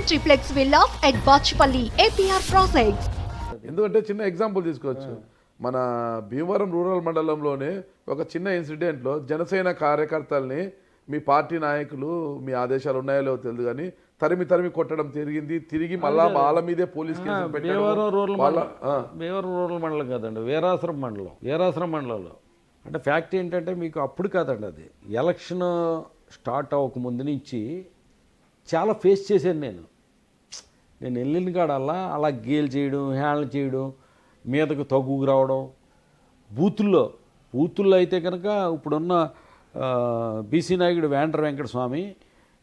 triplex villas at Bachpalli, APR Projects. ఎందుకంటే చిన్న example తీసుకోవచ్చు. మన భీమవరం రూరల్ మండలంలోనే ఒక చిన్న ఇన్సిడెంట్లో జనసేన కార్యకర్తల్ని మీ పార్టీ నాయకులు మీ ఆదేశాలు ఉన్నాయో లేవో తెలియదు కానీ తరిమి కొట్టడం తిరిగి మళ్ళా వాళ్ళ మీదే పోలీస్ కేసులు పెట్టడం. భీమవరం రూరల్ మండలం కాదండి, వీరాశ్రమ మండలంలో అంటే ఫ్యాక్ట్ ఏంటంటే మీకు అప్పుడు కాదండి, అది ఎలక్షన్ స్టార్ట్ అవ్వకముందు నుంచి చాలా ఫేస్ చేశాను నేను వెళ్ళిన కాడల్లా అలా గేలు చేయడం, హ్యాండ్లు చేయడం, మీదకు తగ్గుకు రావడం. బూతుల్లో అయితే కనుక ఇప్పుడున్న బీసీ నాయకుడు వేండ్ర వెంకటస్వామి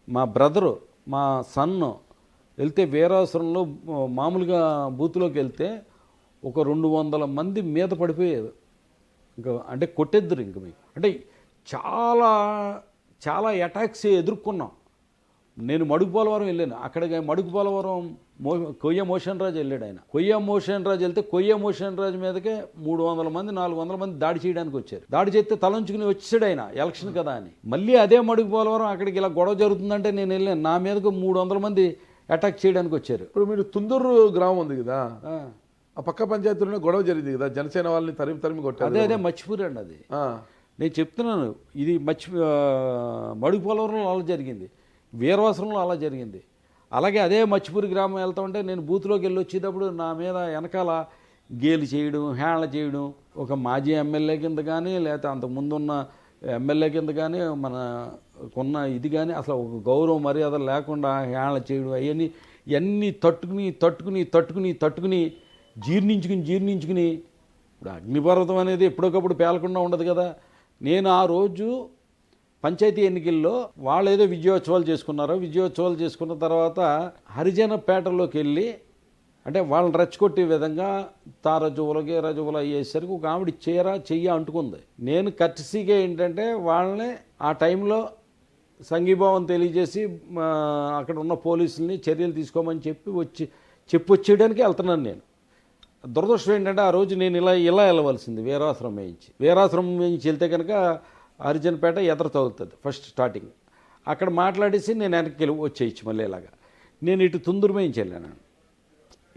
మా బ్రదరు మా సన్ను వెళ్తే వీరాశ్రమంలో మామూలుగా బూత్లోకి వెళ్తే ఒక 200 మంది మీద పడిపోయేది. ఇంకా అంటే కొట్టేద్దరు ఇంక మీకు అంటే చాలా అటాక్స్ ఎదుర్కొన్నాం. నేను మడుగుపోలవరం వెళ్ళాను, అక్కడికి మడుగుపోలవరం కొయ్య మోషన్ రాజు వెళ్ళాడు. ఆయన కొయ్య మోషన్ రాజు వెళ్తే కొయ్య మోషన్ రాజు మీదకే 300 మంది 400 మంది దాడి చేయడానికి వచ్చారు. దాడి చేస్తే తలంచుకుని వచ్చాడు ఆయన, ఎలక్షన్ కదా అని. మళ్ళీ అదే మడుగుపోలవరం అక్కడికి ఇలా గొడవ జరుగుతుందంటే నేను వెళ్ళాను, నా మీదకు 300 మంది అటాక్ చేయడానికి వచ్చారు. ఇప్పుడు మీరు తుందూరు గ్రామం ఉంది కదా, ఆ పక్క పంచాయతీలోనే గొడవ జరిగింది కదా, జనసేన వాళ్ళని తరిమి కొట్టారు. అదే మర్చిపోరు అండి అది. నేను చెప్తున్నాను, ఇది మడుగుపోలవరంలో అలా జరిగింది, వీరవాసరంలో అలా జరిగింది. అలాగే అదే మచ్చిపూరి గ్రామం వెళ్తా ఉంటే నేను బూత్లోకి వెళ్ళి వచ్చేటప్పుడు నా మీద వెనకాల గేలు చేయడం, హ్యాండ్లు చేయడం, ఒక మాజీ ఎమ్మెల్యే కింద కానీ లేకపోతే అంతకుముందున్న ఎమ్మెల్యే కింద కానీ మనకున్న ఇది కానీ అసలు ఒక గౌరవ మర్యాద లేకుండా హ్యాండ్లు చేయడం, ఇవన్నీ తట్టుకుని జీర్ణించుకుని ఇప్పుడు అగ్నిపర్వతం అనేది ఎప్పటికప్పుడు పేలకుండా ఉండదు కదా. నేను ఆ రోజు పంచాయతీ ఎన్నికల్లో వాళ్ళు ఏదో విజయోత్సవాలు చేసుకున్న తర్వాత హరిజనపేటలోకి వెళ్ళి అంటే వాళ్ళని రెచ్చగొట్టే విధంగా తారజువులు అయ్యేసరికి ఒక ఆవిడ చెయ్య అంటుకుంది. నేను కర్టసీగా ఏంటంటే వాళ్ళని ఆ టైంలో సంఘీభావం తెలియజేసి అక్కడ ఉన్న పోలీసుల్ని చర్యలు తీసుకోమని వచ్చేయడానికి వెళ్తున్నాను. నేను దురదృష్టం ఏంటంటే ఆ రోజు నేను ఇలా వెళ్ళవలసింది వీరాశ్రమం వేయించి వెళ్తే కనుక హరిజనపేట ఎదురు తగులుతుంది ఫస్ట్ స్టార్టింగ్. అక్కడ మాట్లాడేసి నేను వెనక్కి వచ్చేయచ్చు మళ్ళీ ఇలాగా. నేను ఇటు తుందూరు మేయించి వెళ్ళాను,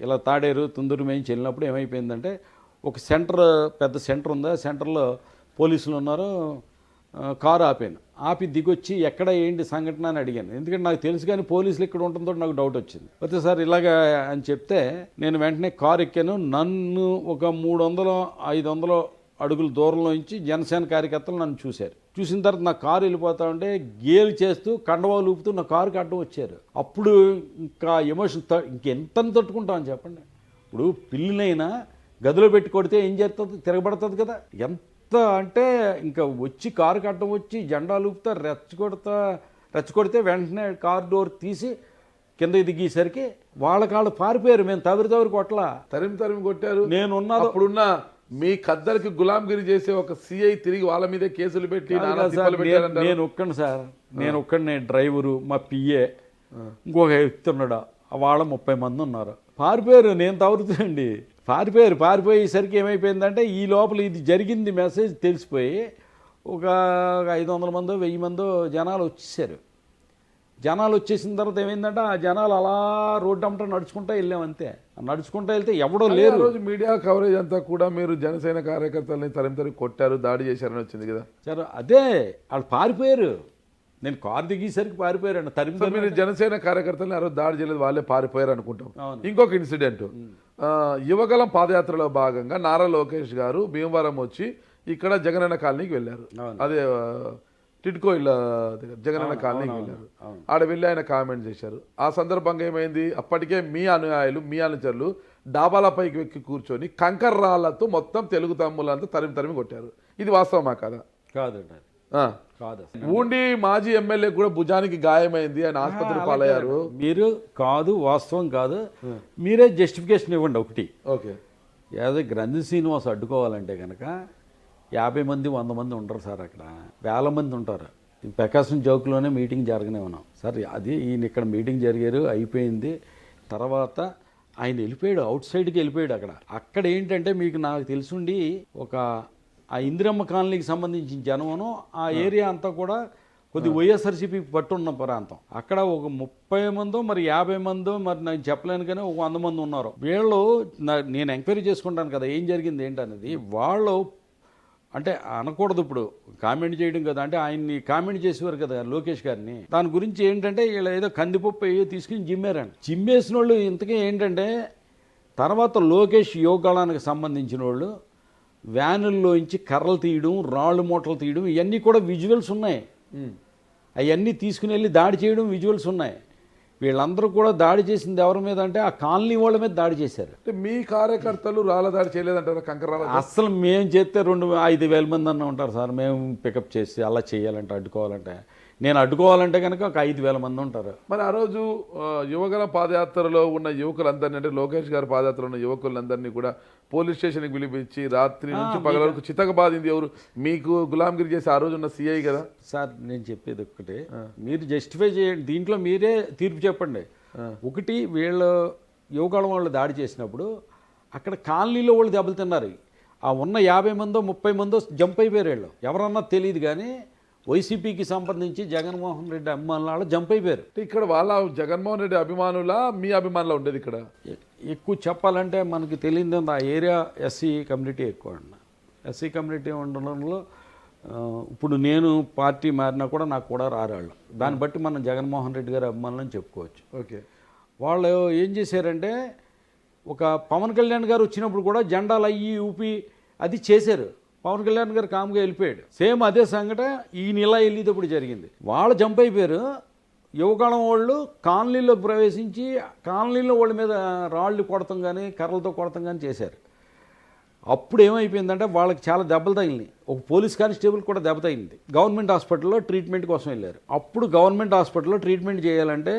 ఇలా తాడేరు తుందూరు మేయించి వెళ్ళినప్పుడు ఏమైపోయిందంటే ఒక పెద్ద సెంటర్ ఉంది, ఆ సెంటర్లో పోలీసులు ఉన్నారు. కారు ఆపి దిగొచ్చి ఎక్కడ ఏంటి సంఘటన అని అడిగాను. ఎందుకంటే నాకు తెలుసు కానీ పోలీసులు ఇక్కడ ఉంటుందో నాకు డౌట్ వచ్చింది. అయితే సార్ ఇలాగా అని చెప్తే నేను వెంటనే కారు ఎక్కాను. నన్ను ఒక 300-500 అడుగుల దూరంలో నుంచి జనసేన కార్యకర్తలు నన్ను చూశారు. చూసిన తర్వాత నా కారు వెళ్ళిపోతా ఉంటే గేలు చేస్తూ కండవాలు ఊపుతూ నా కారుకి అడ్డం వచ్చారు. అప్పుడు ఇంకా ఎమోషన్ ఇంకెంత తట్టుకుంటామని చెప్పండి. ఇప్పుడు పిల్లినైనా గదిలో పెట్టి కొడితే ఏం చేస్తుంది, తిరగబడుతుంది కదా. ఎంత అంటే ఇంకా వచ్చి కారుకి అడ్డం వచ్చి జెండాలు ఊపుతా రెచ్చగొడితే వెంటనే కారు డోర్ తీసి కింద దిగేసరికి వాళ్ళ పారిపోయారు. మేము తవిరి కొట్టలా, తరిమి కొట్టారు. నేనున్నా అప్పుడున్న మీ ఖద్దరికి గులాంగిరి చేసే ఒక సిఐ తిరిగి వాళ్ళ మీదే కేసులు పెట్టి నేను ఒక్కడిని సార్, నేను డ్రైవరు, మా పిఏ, ఇంకొక వ్యక్తి ఉన్నాడు, వాళ్ళ 30 మంది ఉన్నారు. పారిపోయారు. నేను తవరుతుందండి. పారిపోయేసరికి ఏమైపోయిందంటే ఈ లోపల ఇది జరిగింది మెసేజ్ తెలిసిపోయి ఒక 500 మందో 1000 మందో జనాలు వచ్చేసారు. జనాలు వచ్చేసిన తర్వాత ఏమైందంటే ఆ జనాలు అలా రోడ్డు అంతా నడుచుకుంటా వెళ్ళామంతే. నడుచుకుంటా వెళ్తే ఎవడో లేరు. రోజు మీడియా కవరేజ్ అంతా కూడా మీరు జనసేన కార్యకర్తలని తరిమి కొట్టారు, దాడి చేశారని వచ్చింది కదా సార్. అదే వాళ్ళు పారిపోయారు. నేను కారు దిగేసరికి పారిపోయారండి. మీరు జనసేన కార్యకర్తలని ఆ రోజు దాడి చేయలేదు, వాళ్ళే పారిపోయారు అనుకుంటాం. ఇంకొక ఇన్సిడెంట్, యువగలం పాదయాత్రలో భాగంగా నారా లోకేష్ గారు భీమవరం వచ్చి ఇక్కడ జగనన్న కాలనీకి వెళ్ళారు. అదే టిడ్కో ఇళ్ళ జగనన్న కాలనీకి వెళ్ళారు. ఆడ వెళ్ళి ఆయన కామెంట్ చేశారు. ఆ సందర్భంగా ఏమైంది, అప్పటికే మీ అనుయాయులు మీ అనుచరులు డాబాలపైకి ఎక్కి కూర్చొని కంకర్ రాళ్లతో మొత్తం తెలుగు తమ్ములంతా తరిమి కొట్టారు. ఇది వాస్తవమా కదా? కాదండి, కాదు. ఊండి మాజీ ఎమ్మెల్యే కూడా భుజానికి గాయమైంది, ఆయన ఆసుపత్రి పాలయ్యారు. మీరు కాదు, వాస్తవం కాదు, మీరే జస్టిఫికేషన్ ఇవ్వండి ఒకటి. ఓకే, ఏదో గ్రంథి శ్రీనివాస్ అడ్డుకోవాలంటే కనుక 50 మంది 100 మంది ఉంటారు సార్, అక్కడ 1000 మంది ఉంటారు. ప్రకాశం చౌక్లోనే మీటింగ్ జరగనే ఉన్నాం సార్. అది ఈయన ఇక్కడ మీటింగ్ జరిగారు, అయిపోయింది. తర్వాత ఆయన వెళ్ళిపోయాడు, అవుట్ సైడ్కి వెళ్ళిపోయాడు. అక్కడ ఏంటంటే మీకు నాకు తెలుసుండి ఒక ఆ ఇందిరమ్మ కాలనీకి సంబంధించిన జనమును ఆ ఏరియా అంతా కూడా కొద్ది వైఎస్ఆర్సీపీ పట్టున్న ప్రాంతం. అక్కడ ఒక 30 మందో మరి 50 మందో మరి నాకు చెప్పలేను కానీ ఒక 100 మంది ఉన్నారు. వీళ్ళు నేను ఎంక్వైరీ చేసుకుంటాను కదా ఏం జరిగింది ఏంటనేది. వాళ్ళు అంటే అనకూడదు ఇప్పుడు కామెంట్ చేయడం కదా, అంటే ఆయన్ని కామెంట్ చేసేవారు కదా లోకేష్ గారిని. దాని గురించి ఏంటంటే వీళ్ళు ఏదో కందిపప్పు ఏదో తీసుకుని జిమ్మేరండి. జిమ్మేసిన వాళ్ళు ఇంతకీ ఏంటంటే తర్వాత లోకేష్ యోగాళానికి సంబంధించిన వాళ్ళు వ్యానుల్లోంచి కర్రలు తీయడం, రాళ్ళు మూటలు తీయడం ఇవన్నీ కూడా విజువల్స్ ఉన్నాయి. అవన్నీ తీసుకుని వెళ్ళి దాడి చేయడం విజువల్స్ ఉన్నాయి. వీళ్ళందరూ కూడా దాడి చేసింది ఎవరి మీద అంటే ఆ కాలనీ వాళ్ళ మీద దాడి చేశారు. అంటే మీ కార్యకర్తలు రాళ్ళ దాడి చేయలేదంటారా? కంకరాల అసలు మేము చేస్తే 2-5,000 మంది అన్న ఉంటారు సార్. మేము పికప్ చేసి అలా చేయాలంటే అడ్డుకోవాలంటే, నేను అడ్డుకోవాలంటే కనుక ఒక 5,000 మంది ఉంటారు. మరి ఆ రోజు యువగల పాదయాత్రలో ఉన్న యువకులందరినీ, అంటే లోకేష్ గారి పాదయాత్రలో ఉన్న యువకులందరినీ కూడా పోలీస్ స్టేషన్కి పిలిపించి రాత్రి నుంచి పగల వరకు చితక బాధింది ఎవరు? మీకు గులాంగిరి చేసి ఆ రోజు ఉన్న సిఐ కదా సార్. నేను చెప్పేది ఒక్కటే, మీరు జస్టిఫై చేయండి, దీంట్లో మీరే తీర్పు చెప్పండి. ఒకటి, వీళ్ళు యువకాలం వాళ్ళు దాడి చేసినప్పుడు అక్కడ కాలనీలో వాళ్ళు దెబ్బలు తిన్నారు. ఆ ఉన్న 50 మందో 30 మందో జంప్ అయిపోయారు. వీళ్ళు ఎవరన్నా తెలియదు కానీ వైసీపీకి సంబంధించి జగన్మోహన్ రెడ్డి అభిమానులు జంప్ అయిపోయారు. ఇక్కడ వాళ్ళ జగన్మోహన్ రెడ్డి అభిమానుల మీ అభిమానులు ఉండేది ఇక్కడ ఎక్కువ చెప్పాలంటే మనకి తెలియదు. ఆ ఏరియా ఎస్సీ కమ్యూనిటీ ఎక్కువ అండి. ఎస్సీ కమ్యూనిటీ ఉండడంలో ఇప్పుడు నేను పార్టీ మారినా కూడా నాకు కూడా రారాళ్ళు. దాన్ని బట్టి మనం జగన్మోహన్ రెడ్డి గారి అభిమానులని చెప్పుకోవచ్చు. ఓకే. వాళ్ళు ఏం చేశారంటే ఒక పవన్ కళ్యాణ్ గారు వచ్చినప్పుడు కూడా జెండాలు అయ్యి ఊపి అది చేశారు. పవన్ కళ్యాణ్ గారు కామ్గా వెళ్ళిపోయాడు. సేమ్ అదే సంఘటన ఈయన ఇలా వెళ్ళేటప్పుడు జరిగింది. వాళ్ళు జంప్ అయిపోయారు. యువకాలం వాళ్ళు కాలనీలో ప్రవేశించి కాలనీలో వాళ్ళ మీద రాళ్ళు కొడతాం కానీ కర్రలతో కొడతాం కానీ చేశారు. అప్పుడు ఏమైపోయిందంటే వాళ్ళకి చాలా దెబ్బలు తగిలినాయి. ఒక పోలీస్ కానిస్టేబుల్ కూడా దెబ్బ తగిలింది. గవర్నమెంట్ హాస్పిటల్లో ట్రీట్మెంట్ కోసం వెళ్ళారు. అప్పుడు గవర్నమెంట్ హాస్పిటల్లో ట్రీట్మెంట్ చేయాలంటే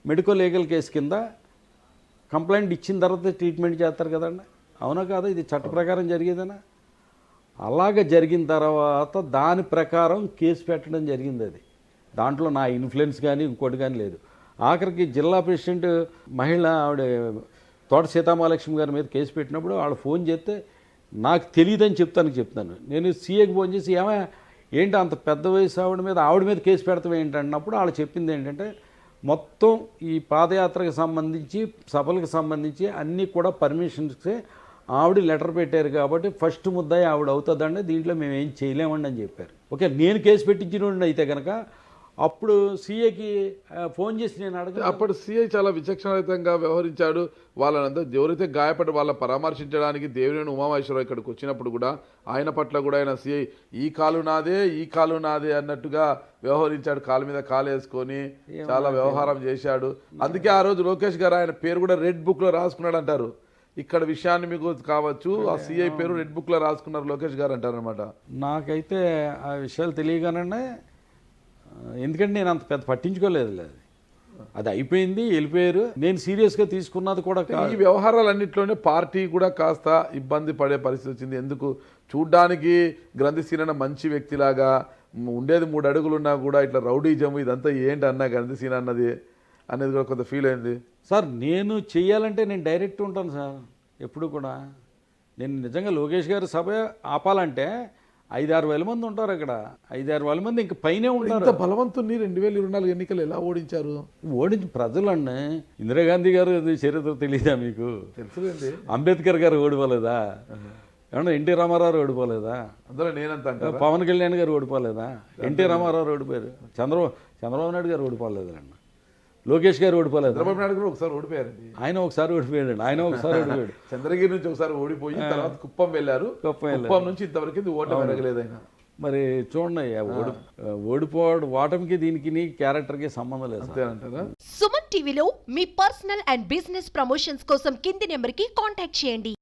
మెడికల్ లీగల్ కేసు కింద కంప్లైంట్ ఇచ్చిన తర్వాత ట్రీట్మెంట్ చేస్తారు కదండి. అవునా కాదా? ఇది చట్ట ప్రకారం జరిగేదేనా? అలాగ జరిగిన తర్వాత దాని ప్రకారం కేసు పెట్టడం జరిగింది. అది దాంట్లో నా ఇన్ఫ్లుయెన్స్ కానీ ఇంకోటి కానీ లేదు. ఆఖరికి జిల్లా ప్రెసిడెంట్ మహిళ ఆవిడ తోట సీతామహాలక్ష్మి గారి మీద కేసు పెట్టినప్పుడు వాళ్ళు ఫోన్ చేస్తే నాకు తెలియదని చెప్తాను. నేను సీఏకి ఫోన్ చేసి ఏంటి అంత పెద్ద వయసు ఆవిడ మీద కేసు పెడతాం ఏంటన్నప్పుడు వాళ్ళు చెప్పింది ఏంటంటే మొత్తం ఈ పాదయాత్రకు సంబంధించి సభలకు సంబంధించి అన్నీ కూడా పర్మిషన్సే ఆవిడ లెటర్ పెట్టారు కాబట్టి ఫస్ట్ ముద్దాయి ఆవిడ అవుతుందండి, దీంట్లో మేము ఏం చేయలేమండి అని చెప్పారు. ఓకే, నేను కేసు పెట్టించిన అయితే కనుక అప్పుడు సీఏకి ఫోన్ చేసి నేను అడగ అప్పుడు సీఐ చాలా విచక్షణరహితంగా వ్యవహరించాడు. వాళ్ళనంతా ఎవరైతే గాయపడి వాళ్ళ పరామర్శించడానికి దేవినేని ఉమామహేశ్వరరావు ఇక్కడికి వచ్చినప్పుడు కూడా ఆయన పట్ల కూడా ఆయన సీఐ ఈ కాలు నాదే అన్నట్టుగా వ్యవహరించాడు. కాలు మీద కాలు వేసుకొని చాలా వ్యవహారం చేశాడు. అందుకే ఆ రోజు లోకేష్ గారు ఆయన పేరు కూడా రెడ్ బుక్ లో రాసుకున్నాడు అంటారు. ఇక్కడ విషయాన్ని మీకు కావచ్చు, ఆ సిఐ పేరు రెడ్ బుక్ లో రాసుకున్నారు లోకేష్ గారు అంటారనమాట. నాకైతే ఆ విషయాలు తెలియగానే, ఎందుకంటే నేను అంత పెద్ద పట్టించుకోలేదు. అది అయిపోయింది, వెళ్ళిపోయారు. నేను సీరియస్గా తీసుకున్నది కూడా ఈ వ్యవహారాలన్నింటిలోనే పార్టీ కూడా కాస్త ఇబ్బంది పడే పరిస్థితి వచ్చింది. ఎందుకు చూడ్డానికి గ్రంథిసీన మంచి వ్యక్తిలాగా ఉండేది 3 అడుగులున్నా కూడా ఇట్లా రౌడీజం ఇదంతా ఏంటి అన్నా గ్రంథిసీన అనేది కూడా కొంత ఫీల్ అయింది. సార్ నేను చెయ్యాలంటే నేను డైరెక్ట్ ఉంటాను సార్. ఎప్పుడు కూడా నేను నిజంగా లోకేష్ గారి సభ ఆపాలంటే 5-6 వేల మంది ఉంటారు అక్కడ. 5-6 వేల మంది ఇంక పైనే ఉంటారు. బలవంతుని 2024 ఎన్నికలు ఎలా ఓడించారు? ఓడించి ప్రజలన్నీ. ఇందిరాగాంధీ గారు చరిత్ర తెలియదా మీకు? తెలుసులేండి. అంబేద్కర్ గారు ఓడిపోలేదా? ఏమన్నా ఎన్టీ రామారావు ఓడిపోలేదా? అందులో నేనంతా పవన్ కళ్యాణ్ గారు ఓడిపోలేదా? ఎన్టీ రామారావు ఓడిపోయారు. చంద్రబాబు నాయుడు గారు ఓడిపోలేదు అండి. లోకేష్ గారు ఓడిపోలేదు. చంద్రబాబు నాయుడు గారు ఒకసారి ఓడిపోయారండి. ఆయన ఒకసారి ఓడిపోయాడు. చంద్రగిరి నుంచి ఒకసారి ఓడిపోయి తర్వాత కుప్పం వెళ్ళారు. కుప్పం నుంచి ఇంతవరకు ఓటమి ఎరగలేదు ఆయన. మరి చూడండి, ఓటమికి దీనికి క్యారెక్టర్కి సంబంధం లేదు. అంతేనంటారా? సుమన్ టీవీలో మీ పర్సనల్ అండ్ బిజినెస్ ప్రమోషన్స్ కోసం కింది నెంబర్కి కాంటాక్ట్ చేయండి.